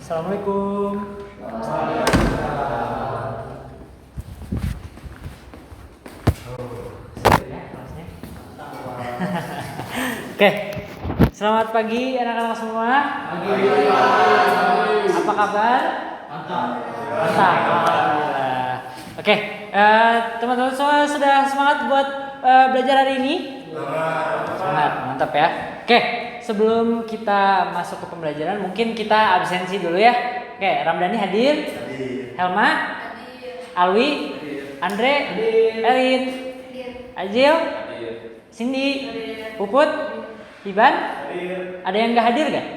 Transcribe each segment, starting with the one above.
Assalamualaikum. Oke, selamat pagi anak-anak semua. Apa kabar? Mantap. Alhamdulillah. Oke, teman-teman semua sudah semangat buat belajar hari ini? Semangat, mantap ya. Oke, sebelum kita masuk ke pembelajaran, mungkin kita absensi dulu ya. Oke, Ramdhani hadir. Helma? Alwi? Andre? Erin? Ajil? Cindy? Puput? Iban? Ada yang nggak hadir nggak?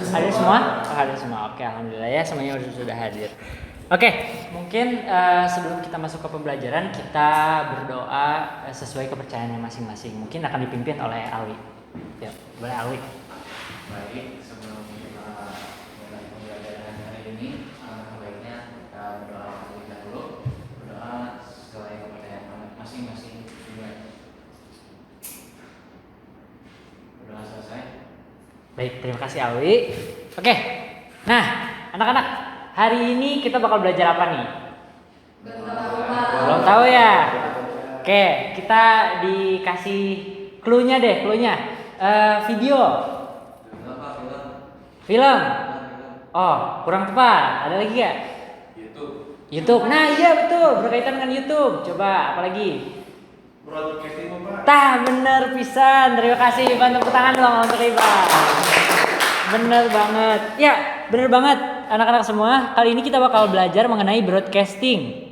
Hadir semua? Oh, hadir semua. Oke, alhamdulillah ya, semuanya sudah hadir. Oke, mungkin sebelum kita masuk ke pembelajaran, kita berdoa sesuai kepercayaannya masing-masing. Mungkin akan dipimpin oleh Alwi. Ya, boleh Alwi. Baik, sebelum kita mulai pembelajaran hari ini, sebaiknya kita berdoa terlebih dahulu. Berdoa sesuai kepercayaan masing-masing. Berdoa selesai. Baik, terima kasih Alwi. Oke, nah anak-anak, hari ini kita bakal belajar apa nih? Belum tahu ya? Oke, kita dikasih clue-nya deh, clue-nya. Video. Film. Oh, kurang tepat. Ada lagi gak? YouTube. Nah iya betul, berkaitan dengan YouTube. Coba, apa lagi? Broadcasting Bapak. Tah, bener pisan. Terima kasih. Bantu tepuk tangan dong untuk Iban. Bener banget. Ya, bener banget anak-anak semua. Kali ini kita bakal belajar mengenai broadcasting.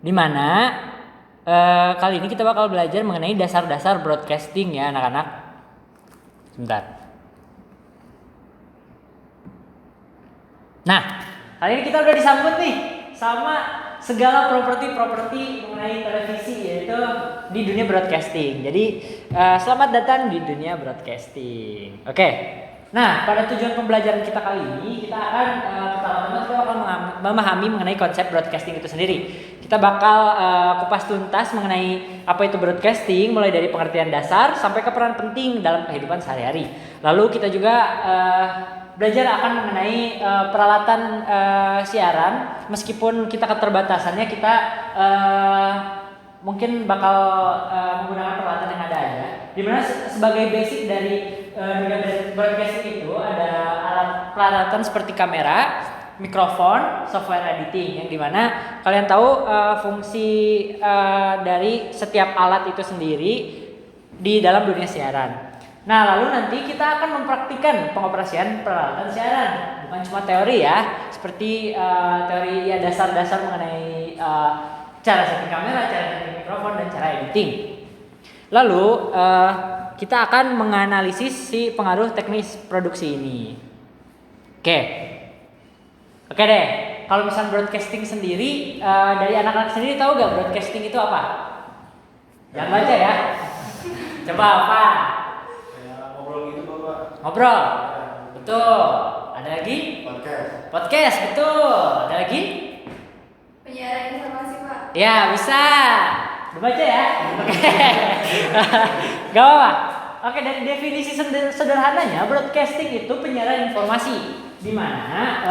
Dimana kali ini kita bakal belajar mengenai dasar-dasar broadcasting ya anak-anak. Sebentar. Nah, kali ini kita udah disambut nih sama segala properti mengenai televisi, yaitu di dunia broadcasting. Jadi selamat datang di dunia broadcasting. Oke. Nah, pada tujuan pembelajaran kita kali ini, kita akan pertama-tama kita akan memahami mengenai konsep broadcasting itu sendiri. Kita bakal kupas tuntas mengenai apa itu broadcasting, mulai dari pengertian dasar sampai ke peran penting dalam kehidupan sehari-hari. Lalu kita juga belajar akan mengenai peralatan siaran, meskipun kita keterbatasannya, kita mungkin bakal menggunakan peralatan yang ada aja. Dimana sebagai basic dari dunia broadcasting itu ada alat peralatan seperti kamera, mikrofon, software editing, yang dimana kalian tahu fungsi dari setiap alat itu sendiri di dalam dunia siaran. Nah, lalu nanti kita akan mempraktikkan pengoperasian peralatan siaran, bukan cuma teori ya, seperti teori ya dasar-dasar mengenai cara setting kamera, cara setting mikrofon, dan cara editing. Lalu kita akan menganalisis si pengaruh teknis produksi ini. Oke deh. Kalau misalnya broadcasting sendiri, dari anak-anak sendiri tahu gak broadcasting itu apa? Jangan baca ya. Coba apa? Ngobrol gitu Bapak. Ngobrol. Betul. Ada lagi? Podcast, betul. Ada lagi? Penyiaran informasi, Pak. Ya, bisa. Udah baca ya? Oke. Gak apa-apa. Oke, dari definisi sederhananya, broadcasting itu penyiaran informasi, di mana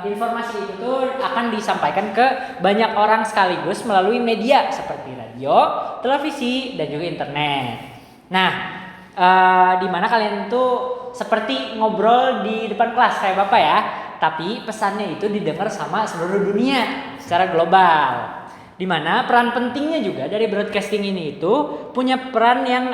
informasi itu akan disampaikan ke banyak orang sekaligus melalui media seperti radio, televisi, dan juga internet. Nah, di mana kalian tuh seperti ngobrol di depan kelas kayak Bapak ya, tapi pesannya itu didengar sama seluruh dunia secara global. Di mana peran pentingnya juga dari broadcasting ini itu punya peran yang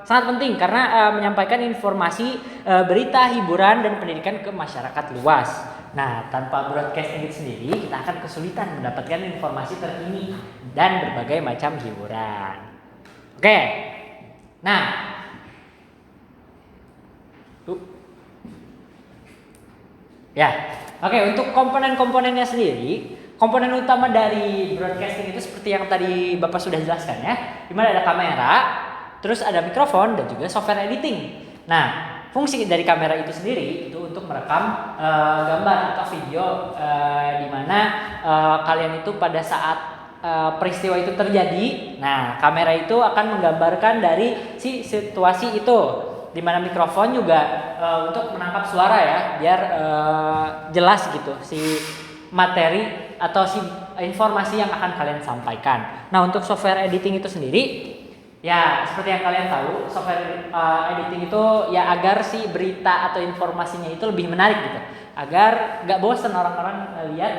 sangat penting karena menyampaikan informasi, berita, hiburan, dan pendidikan ke masyarakat luas. Nah, tanpa broadcasting itu sendiri, kita akan kesulitan mendapatkan informasi terkini dan berbagai macam hiburan. Oke. Nah, untuk komponen-komponennya sendiri, komponen utama dari broadcasting itu seperti yang tadi Bapak sudah jelaskan ya, dimana ada kamera, terus ada mikrofon, dan juga software editing. Nah, fungsi dari kamera itu sendiri itu untuk merekam gambar atau video, dimana kalian itu pada saat peristiwa itu terjadi, nah kamera itu akan menggambarkan dari si situasi itu. di mana mikrofon juga untuk menangkap suara ya, biar jelas gitu si materi atau si informasi yang akan kalian sampaikan. Nah, untuk software editing itu sendiri, ya seperti yang kalian tahu, software editing itu ya agar si berita atau informasinya itu lebih menarik gitu, agar gak bosan orang-orang lihat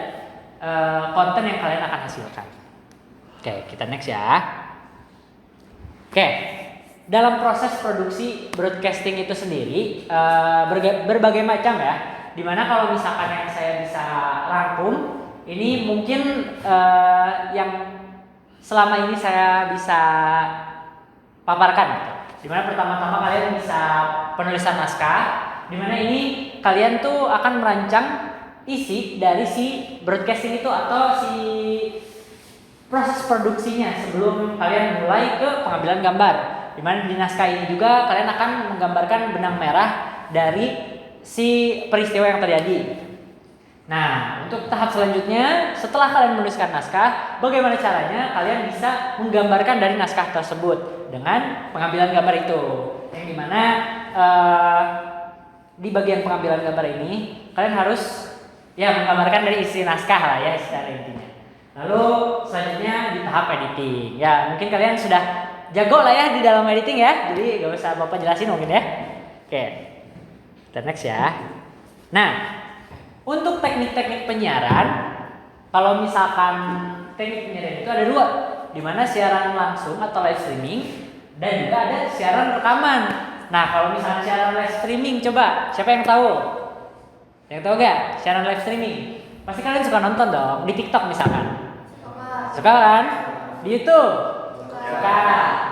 konten yang kalian akan hasilkan. Oke, kita next ya. Oke, dalam proses produksi broadcasting itu sendiri berbagai macam ya. Dimana kalau misalkan yang saya bisa rangkum, ini mungkin yang selama ini saya bisa paparkan gitu. Dimana pertama-tama kalian bisa penulisan naskah, dimana ini kalian tuh akan merancang isi dari si broadcasting itu atau si proses produksinya sebelum kalian mulai ke pengambilan gambar. Dimana di naskah ini juga kalian akan menggambarkan benang merah dari si peristiwa yang terjadi. Nah, untuk tahap selanjutnya, setelah kalian menuliskan naskah, bagaimana caranya kalian bisa menggambarkan dari naskah tersebut dengan pengambilan gambar itu. Yang dimana di bagian pengambilan gambar ini, kalian harus ya menggambarkan dari isi naskah lah ya secara intinya. Lalu selanjutnya di tahap editing. Ya, mungkin kalian sudah jago lah ya di dalam editing ya. Jadi gak usah Bapak jelasin mungkin ya. Oke. Kita next ya. Nah, untuk teknik-teknik penyiaran, kalau misalkan teknik penyiaran itu ada dua, di mana siaran langsung atau live streaming dan juga ada siaran rekaman. Nah, kalau misalnya siaran live streaming, coba siapa yang tahu? Yang tahu gak siaran live streaming? Pasti kalian suka nonton dong di TikTok misalkan. Suka kan? Di YouTube? Suka.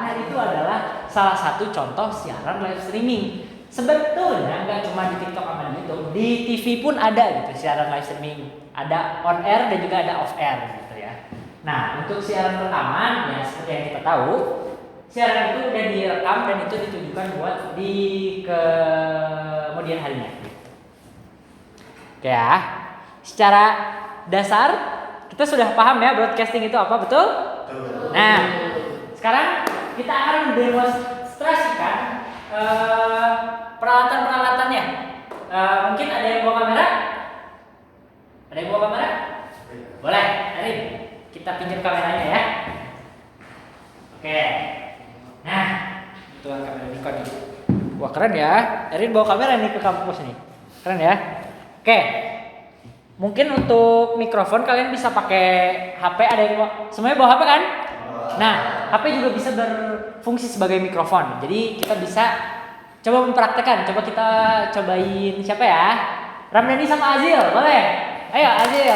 Nah, itu adalah salah satu contoh siaran live streaming. Sebetulnya nggak cuma di TikTok sama di YouTube, di TV pun ada gitu siaran live streaming. Ada on air dan juga ada off air gitu ya. Nah, untuk siaran rekaman ya seperti yang kita tahu, siaran itu udah direkam dan itu ditujukan buat di kemudian harinya. Oke ya. Secara dasar kita sudah paham ya broadcasting itu apa, betul? Nah, sekarang kita akan mendemonstrasikan peralatan-peralatannya. Mungkin ada yang bawa kamera? Ada yang bawa kamera? Boleh, Erin. Kita pinjam kameranya ya. Oke. Nah, tuan kamera Nikon nih. Wah, keren ya. Erin bawa kamera nih ke kampus nih. Keren ya. Oke. Mungkin untuk mikrofon kalian bisa pakai HP, ada yang bawa, semuanya bawa HP kan? Nah, HP juga bisa berfungsi sebagai mikrofon. Jadi kita bisa coba mempraktekkan. Coba kita cobain siapa ya? Ramdhani sama Azil, boleh? Ayo Azil.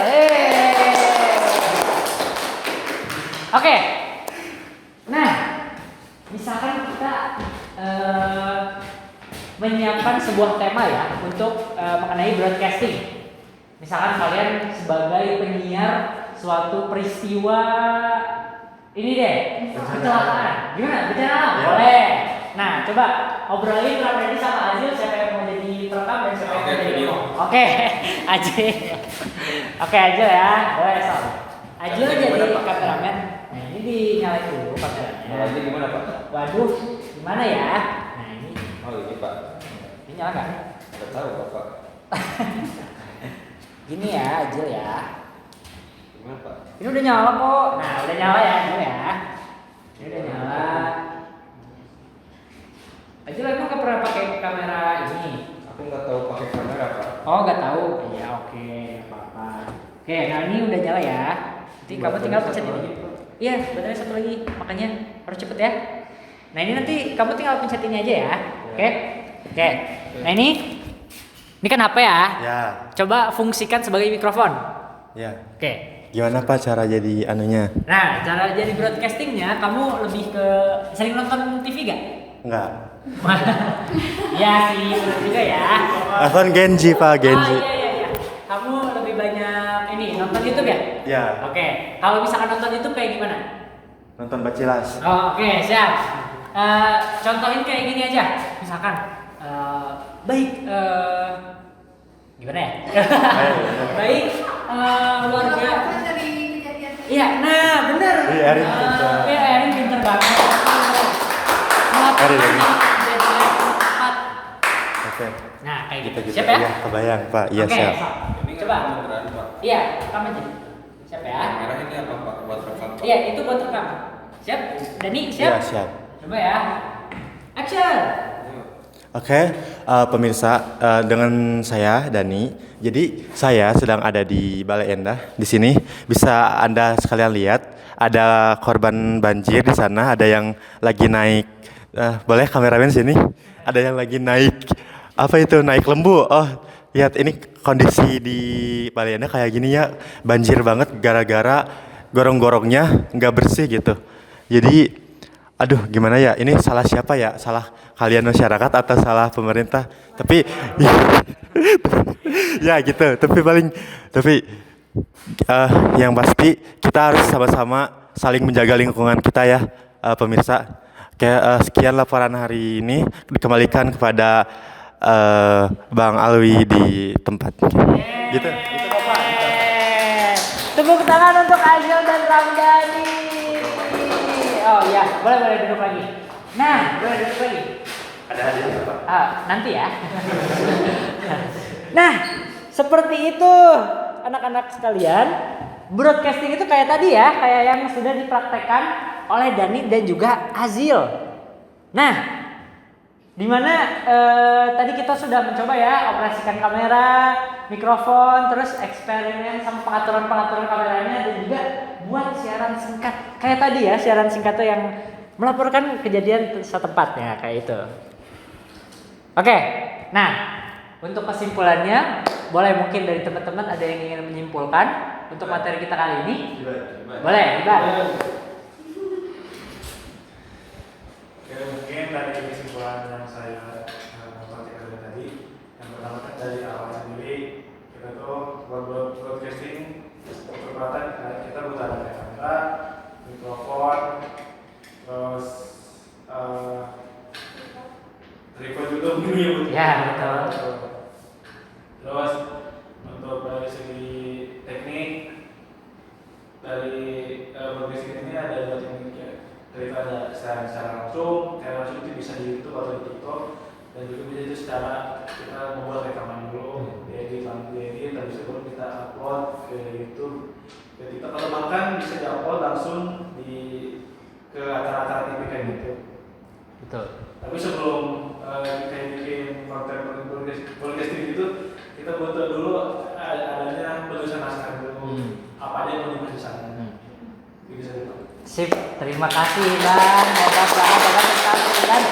Oke. Nah, misalkan kita menyiapkan sebuah tema ya untuk mengenai broadcasting. Misalkan kalian sebagai penyiar suatu peristiwa ini deh, kecelakaan. Gimana? Bicara alam? Boleh. Nah, coba obrolin Ramdhani sama Azil siapa yang mau jadi perekam dan siapa yang mau jadi video. Oke, Azil. Oke, Azil ya. Boleh, Sob. Azil jadi kameramen. Nah, ini dinyalain dulu kameranya. Nyalainnya gimana, Pak? Waduh, gimana ya? Nah, ini. Oh, ini, Pak. Ini nyala nggak? Nggak tahu, Bapak. Gini ya, Azil ya. Gimana, Pak? Ini udah nyala kok. Nah, udah nyala ya, Azil ya. Ini udah nyala. Azil emang nggak pernah pakai kamera ini? Aku nggak tahu pakai kamera, Pak. Oh, nggak tahu. Iya, oke, apa-apa. Oke, nah ini udah nyala ya. Nanti kamu tinggal pencet ini. Iya, baterainya satu lagi. Makanya harus cepet ya. Nah, ini nanti kamu tinggal pencet ini aja ya. Oke. Oke. Nah, ini kan HP ya. Ya. Coba fungsikan sebagai mikrofon. Ya. Oke. Gimana Pak cara jadi anunya? Nah, cara jadi broadcastingnya, kamu lebih ke sering nonton TV gak? Enggak. Ya sih, benar juga ya. Nonton Genji Pak, Genji. Oh iya. Kamu lebih banyak ini nonton YouTube ya? Ya. Oke. Kalau misalkan nonton YouTube kayak gimana? Nonton Bacilas. Oh, oke, siap. Contohin kayak gini aja. Misalkan, gimana ya? Baik, keluarga. Iya, nah bener. Iya, Erin pintar. Iya, Erin pintar banget. Erin. Kejadian tepat Nah, kayak gitu. Gitu. Siap ya? Iya, kebayang Pak. Iya Oke, siap. sok. Ini kan Coba. beneran Pak. Iya, rekam aja. Siap ya? Yang merah ini apa Pak? Buat rekam Pak? Iya, itu buat rekam. Siap? Dani, siap? Iya siap. Coba ya. Action. Oke, pemirsa, dengan saya Dani. Jadi saya sedang ada di Balai Endah. Di sini bisa Anda sekalian lihat ada korban banjir di sana. Ada yang lagi naik. Boleh kameramen sini? Ada yang lagi naik. Apa itu naik lembu? Oh, lihat ini kondisi di Balai Endah kayak gini ya. Banjir banget gara-gara gorong-gorongnya nggak bersih gitu. Jadi aduh, gimana ya? Ini salah siapa ya? Salah kalian masyarakat atau salah pemerintah? Tapi ya gitu. Tapi yang pasti kita harus sama-sama saling menjaga lingkungan kita ya, pemirsa. Kayak sekian laporan hari ini dikembalikan kepada Bang Alwi di tempat. Gitu. Tepuk tangan untuk Azil dan Ramdhani. Oh iya, boleh duduk lagi. Nah, boleh duduk lagi. Ada hadiahnya Pak? Nanti ya. Nah, seperti itu anak-anak sekalian. Broadcasting itu kayak tadi ya, kayak yang sudah dipraktekkan oleh Dani dan juga Azil. Nah, dimana tadi kita sudah mencoba ya operasikan kamera, mikrofon, terus eksperimen sama pengaturan kameranya dan juga buat siaran singkat. Kayak tadi ya, siaran singkat tuh yang melaporkan kejadian setempatnya kayak itu. Oke, nah untuk kesimpulannya, boleh mungkin dari teman-teman ada yang ingin menyimpulkan untuk materi kita kali ini? Boleh, Iban. Oke, mungkin dari kesimpulan yang saya sampaikan tadi, yang pertama kan dari awal sendiri kita tuh buat broadcasting peralatan kita butuh ada kamera, mikrofon, terus tripod juga mungkin Ya, betul. Terus untuk dari segi teknik dari broadcasting ini ada dua tekniknya. Daripada secara langsung itu bisa di YouTube atau di TikTok, dan juga bisa itu secara kita membuat rekaman dulu, diedit, habis itu baru kita upload ke YouTube, ke TikTok, atau bahkan bisa diupload langsung ke acara-acara TV kayak gitu. Betul. Tapi sebelum kita bikin konten broadcasting itu, kita butuh dulu adanya penulisan naskah dulu, apa aja yang mau dibahas di sana. Gitu saja. Sip, terima kasih Bang. Hebat sekali. Dan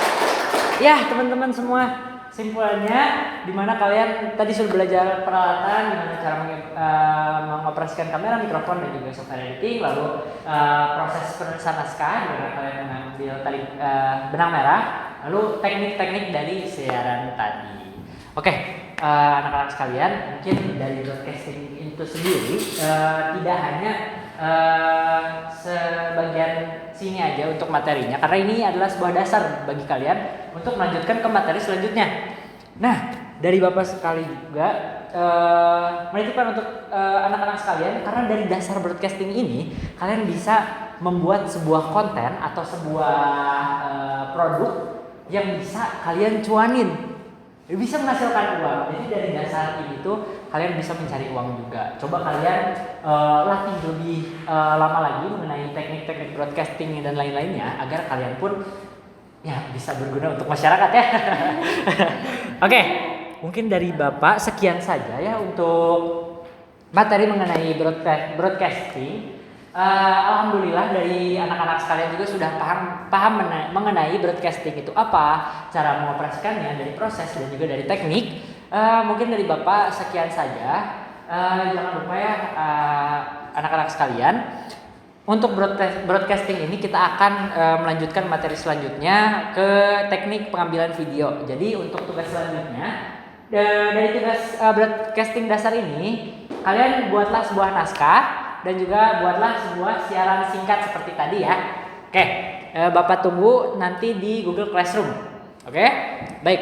ya teman-teman semua, simpulannya dimana kalian tadi sudah belajar peralatan, gimana cara mengoperasikan kamera, mikrofon dan juga software editing, lalu proses penulisan naskah, dimana kalian mengambil tadi benang merah, lalu teknik-teknik dari siaran tadi. Oke, anak-anak sekalian, mungkin dari broadcasting itu sendiri tidak hanya sebagian sini aja untuk materinya, karena ini adalah sebuah dasar bagi kalian untuk melanjutkan ke materi selanjutnya. Nah, dari Bapak sekali juga menitipkan untuk anak-anak sekalian, karena dari dasar broadcasting ini kalian bisa membuat sebuah konten atau sebuah produk yang bisa kalian cuanin, bisa menghasilkan uang. Jadi dari dasar ini tuh kalian bisa mencari uang juga. Coba kalian latih lebih lama lagi mengenai teknik-teknik broadcasting dan lain-lainnya, agar kalian pun ya bisa berguna untuk masyarakat ya. Oke, mungkin dari Bapak sekian saja ya untuk materi mengenai broadcasting. Alhamdulillah dari anak-anak sekalian juga sudah paham mengenai broadcasting itu apa, cara mengoperasikannya, dari proses dan juga dari teknik. Mungkin dari Bapak sekian saja. Jangan lupa ya anak-anak sekalian, untuk broadcasting ini kita akan melanjutkan materi selanjutnya ke teknik pengambilan video. Jadi untuk tugas selanjutnya dari tugas broadcasting dasar ini, kalian buatlah sebuah naskah dan juga buatlah sebuah siaran singkat seperti tadi ya. Oke, Bapak tunggu nanti di Google Classroom. Oke, baik.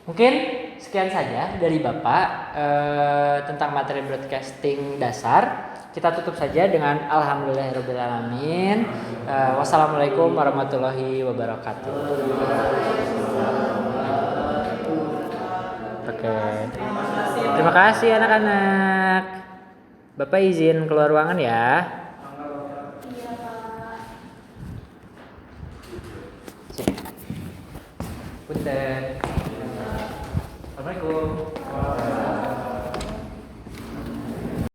Mungkin sekian saja dari Bapak tentang materi broadcasting dasar. Kita tutup saja dengan alhamdulillahirobbilalamin. Wassalamualaikum warahmatullahi wabarakatuh. Oke. Terima kasih anak-anak. Bapak izin keluar ruangan ya. Iya, Pak. Punten. Assalamualaikum.